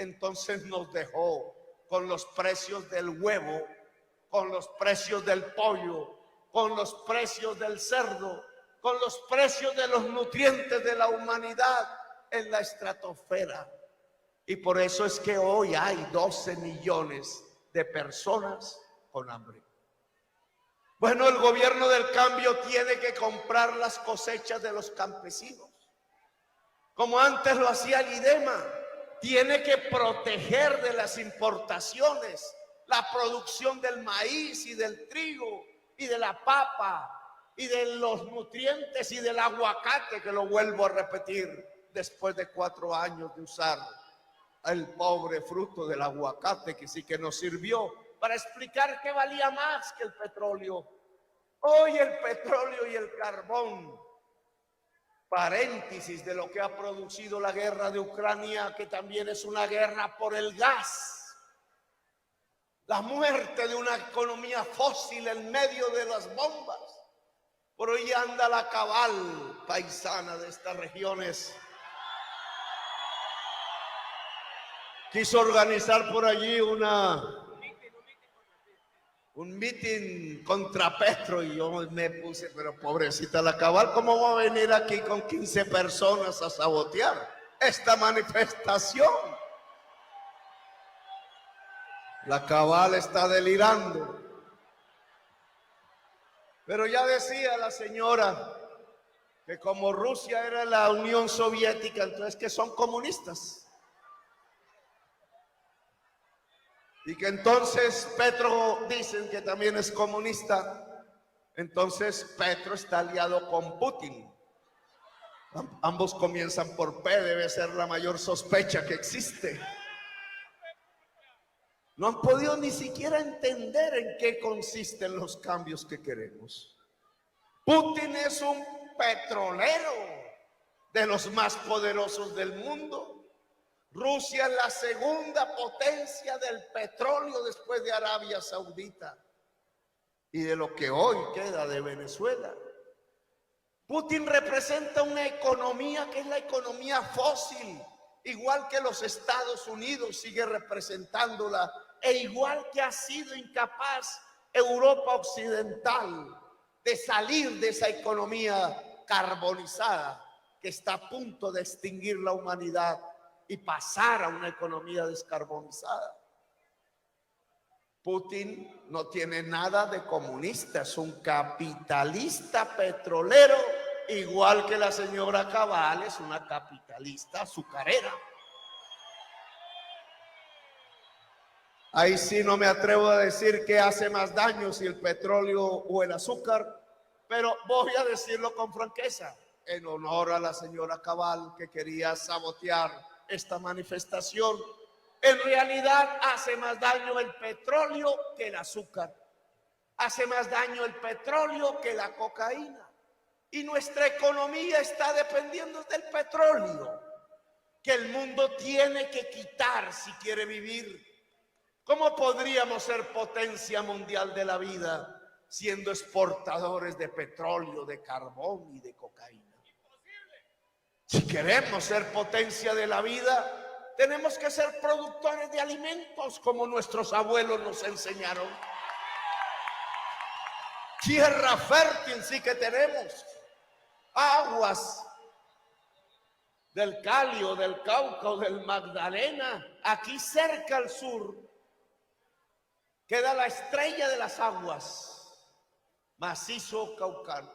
entonces nos dejó con los precios del huevo, con los precios del pollo, con los precios del cerdo, con los precios de los nutrientes de la humanidad en la estratosfera. Y por eso es que hoy hay 12 millones de personas con hambre. Bueno, el gobierno del cambio tiene que comprar las cosechas de los campesinos, como antes lo hacía el IDEMA. Tiene que proteger de las importaciones la producción del maíz y del trigo y de la papa y de los nutrientes y del aguacate, que lo vuelvo a repetir después de 4 años de usar el pobre fruto del aguacate, que sí que nos sirvió para explicar que valía más que el petróleo. Hoy el petróleo y el carbón, paréntesis de lo que ha producido la guerra de Ucrania, que también es una guerra por el gas, la muerte de una economía fósil en medio de las bombas. Por hoy anda la cabal paisana de estas regiones. Quiso organizar por allí un mitin contra Petro, y yo me puse, pero pobrecita la cabal, ¿cómo va a venir aquí con 15 personas a sabotear esta manifestación? La cabal está delirando. Pero ya decía la señora que como Rusia era la Unión Soviética, entonces que son comunistas. Y que entonces Petro dicen que también es comunista. Entonces Petro está aliado con Putin. Ambos comienzan por P, debe ser la mayor sospecha que existe. No han podido ni siquiera entender en qué consisten los cambios que queremos. Putin es un petrolero de los más poderosos del mundo. Rusia es la segunda potencia del petróleo después de Arabia Saudita y de lo que hoy queda de Venezuela. Putin representa una economía que es la economía fósil, igual que los Estados Unidos sigue representándola, e igual que ha sido incapaz Europa Occidental de salir de esa economía carbonizada que está a punto de extinguir la humanidad y pasar a una economía descarbonizada. Putin no tiene nada de comunista, es un capitalista petrolero, igual que la señora Cabal es una capitalista azucarera. Ahí sí no me atrevo a decir que hace más daño, si el petróleo o el azúcar, pero voy a decirlo con franqueza, en honor a la señora Cabal, que quería sabotear esta manifestación. En realidad hace más daño el petróleo que el azúcar, hace más daño el petróleo que la cocaína, y nuestra economía está dependiendo del petróleo que el mundo tiene que quitar si quiere vivir. ¿Cómo podríamos ser potencia mundial de la vida siendo exportadores de petróleo, de carbón y de cocaína? Si queremos ser potencia de la vida, tenemos que ser productores de alimentos, como nuestros abuelos nos enseñaron. Tierra fértil sí que tenemos, aguas del Calio, del Cauca o del Magdalena. Aquí cerca al sur queda la estrella de las aguas, macizo caucano,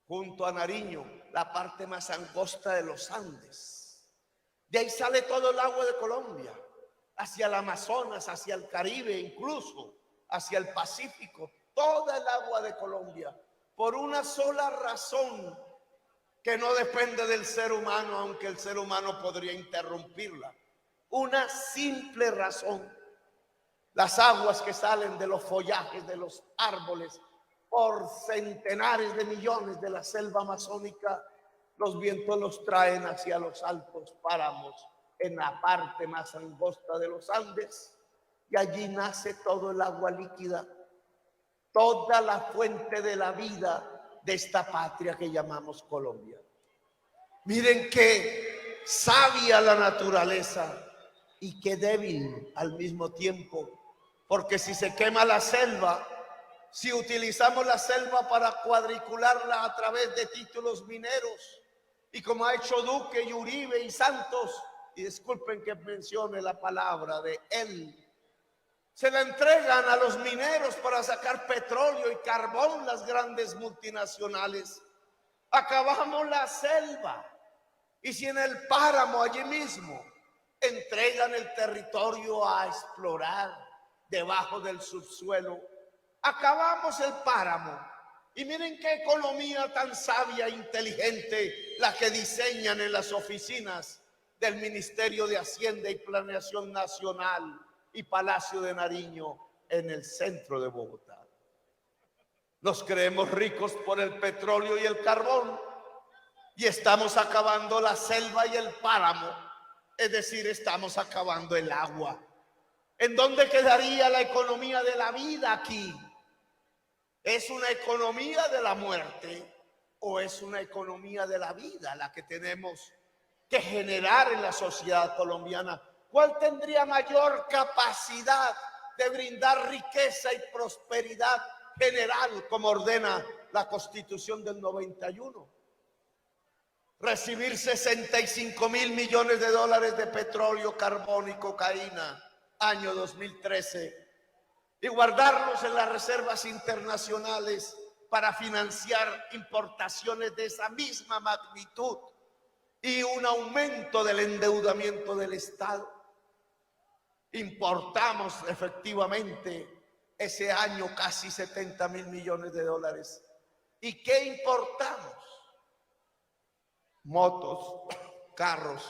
junto a Nariño, la parte más angosta de los Andes. De ahí sale todo el agua de Colombia, hacia el Amazonas, hacia el Caribe, incluso hacia el Pacífico, toda el agua de Colombia, por una sola razón que no depende del ser humano, aunque el ser humano podría interrumpirla. Una simple razón: las aguas que salen de los follajes de los árboles por centenares de millones de la selva amazónica, los vientos los traen hacia los altos páramos en la parte más angosta de los Andes, y allí nace todo el agua líquida, toda la fuente de la vida de esta patria que llamamos Colombia. Miren qué sabia la naturaleza. y qué débil al mismo tiempo, porque si se quema la selva, si utilizamos la selva para cuadricularla a través de títulos mineros, y como ha hecho Duque y Uribe y Santos, y disculpen que mencione la palabra de él, se la entregan a los mineros para sacar petróleo y carbón, las grandes multinacionales. Acabamos la selva. Y si en el páramo allí mismo entregan el territorio a explorar debajo del subsuelo, acabamos el páramo. Y miren qué economía tan sabia e inteligente la que diseñan en las oficinas del Ministerio de Hacienda y Planeación Nacional y Palacio de Nariño en el centro de Bogotá. Nos creemos ricos por el petróleo y el carbón y estamos acabando la selva y el páramo, es decir, estamos acabando el agua. ¿En dónde quedaría la economía de la vida aquí? ¿Es una economía de la muerte o es una economía de la vida la que tenemos que generar en la sociedad colombiana? ¿Cuál tendría mayor capacidad de brindar riqueza y prosperidad general como ordena la Constitución del 91? Recibir 65.000 millones de dólares de petróleo, carbón y cocaína, año 2013, y guardarlos en las reservas internacionales para financiar importaciones de esa misma magnitud y un aumento del endeudamiento del Estado. Importamos efectivamente ese año casi 70.000 millones de dólares. ¿Y qué importamos? Motos, carros,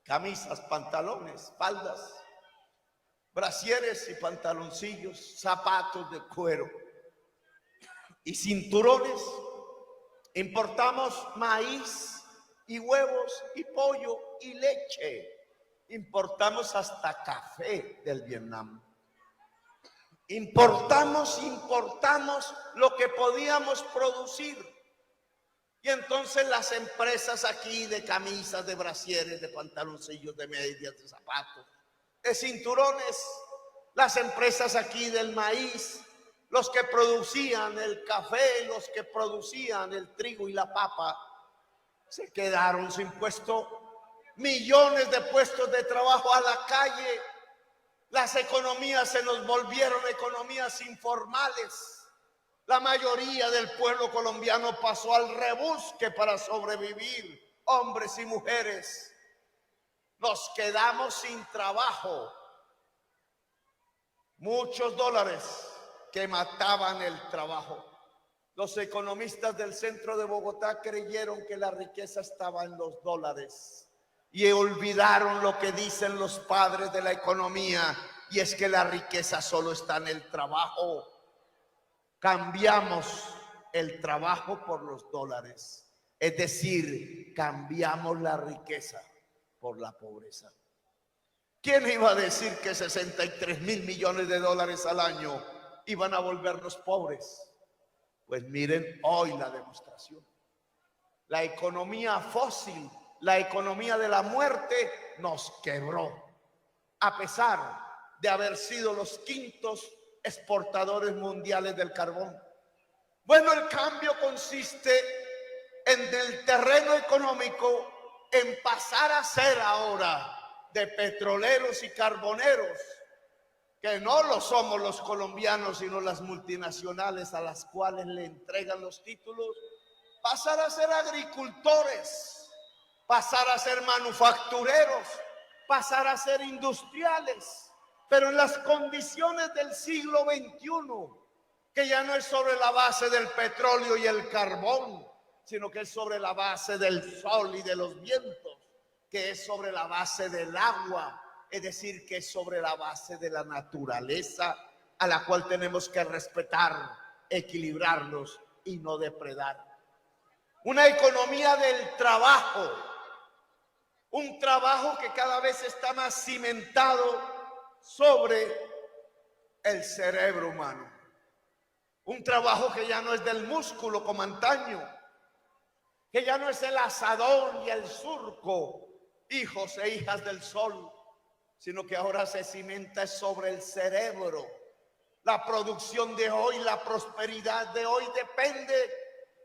camisas, pantalones, faldas, brasieres y pantaloncillos, zapatos de cuero y cinturones. Importamos maíz y huevos y pollo y leche. Importamos hasta café del Vietnam. Importamos lo que podíamos producir. Y entonces las empresas aquí de camisas, de brasieres, de pantaloncillos, de medias, de zapatos, de cinturones, las empresas aquí del maíz, los que producían el café, los que producían el trigo y la papa, se quedaron sin puesto. Millones de puestos de trabajo a la calle. Las economías se nos volvieron economías informales. La mayoría del pueblo colombiano pasó al rebusque para sobrevivir, hombres y mujeres. Nos quedamos sin trabajo. Muchos dólares que mataban el trabajo. Los economistas del centro de Bogotá creyeron que la riqueza estaba en los dólares y olvidaron lo que dicen los padres de la economía, y es que la riqueza solo está en el trabajo. Cambiamos el trabajo por los dólares, es decir, cambiamos la riqueza por la pobreza. ¿Quién iba a decir que 63.000 millones de dólares al año iban a volvernos pobres? Pues miren hoy la demostración. La economía fósil, la economía de la muerte nos quebró, a pesar de haber sido los quintos exportadores mundiales del carbón. Bueno, el cambio consiste en el terreno económico en pasar a ser ahora de petroleros y carboneros, que no lo somos los colombianos, sino las multinacionales a las cuales le entregan los títulos, pasar a ser agricultores, pasar a ser manufactureros, pasar a ser industriales, pero en las condiciones del siglo XXI, que ya no es sobre la base del petróleo y el carbón, sino que es sobre la base del sol y de los vientos, que es sobre la base del agua, es decir, que es sobre la base de la naturaleza, a la cual tenemos que respetar, equilibrarnos y no depredar. Una economía del trabajo, un trabajo que cada vez está más cimentado sobre el cerebro humano. Un trabajo que ya no es del músculo como antaño, que ya no es el asadón y el surco, hijos e hijas del sol, sino que ahora se cimenta sobre el cerebro. La producción de hoy, la prosperidad de hoy depende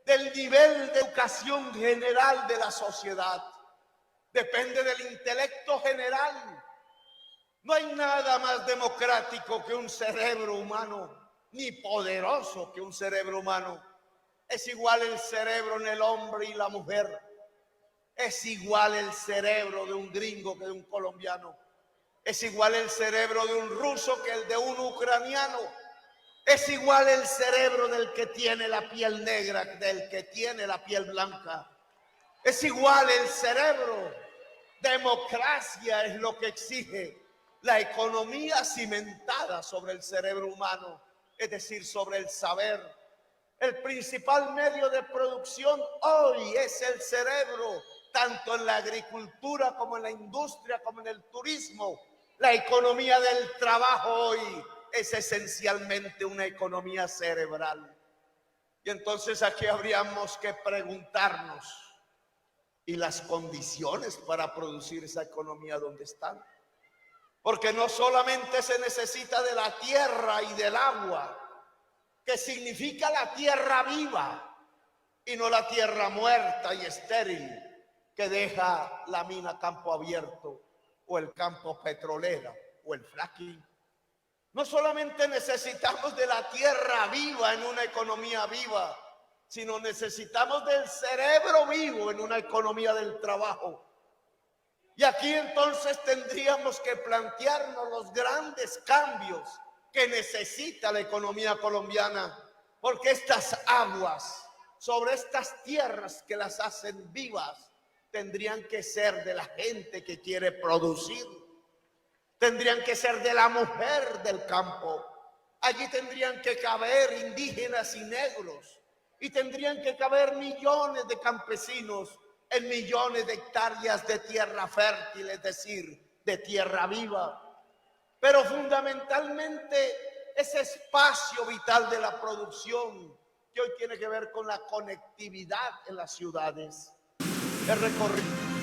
del nivel de educación general de la sociedad. Depende del intelecto general. No hay nada más democrático que un cerebro humano, ni poderoso que un cerebro humano. Es igual el cerebro en el hombre y la mujer. Es igual el cerebro de un gringo que de un colombiano. Es igual el cerebro de un ruso que el de un ucraniano. Es igual el cerebro del que tiene la piel negra, del que tiene la piel blanca. Es igual el cerebro. Democracia es lo que exige la economía cimentada sobre el cerebro humano, es decir, sobre el saber. El principal medio de producción hoy es el cerebro, tanto en la agricultura como en la industria, como en el turismo. La economía del trabajo hoy es esencialmente una economía cerebral. Y entonces aquí habríamos que preguntarnos, ¿y las condiciones para producir esa economía dónde están? Porque no solamente se necesita de la tierra y del agua, que significa la tierra viva y no la tierra muerta y estéril que deja la mina campo abierto o el campo petrolero o el fracking. No solamente necesitamos de la tierra viva en una economía viva, sino necesitamos del cerebro vivo en una economía del trabajo. Y aquí entonces tendríamos que plantearnos los grandes cambios que necesita la economía colombiana, porque estas aguas sobre estas tierras que las hacen vivas tendrían que ser de la gente que quiere producir, tendrían que ser de la mujer del campo. Allí tendrían que caber indígenas y negros, y tendrían que caber millones de campesinos en millones de hectáreas de tierra fértil, es decir, de tierra viva. Pero fundamentalmente ese espacio vital de la producción que hoy tiene que ver con la conectividad en las ciudades, el recorrido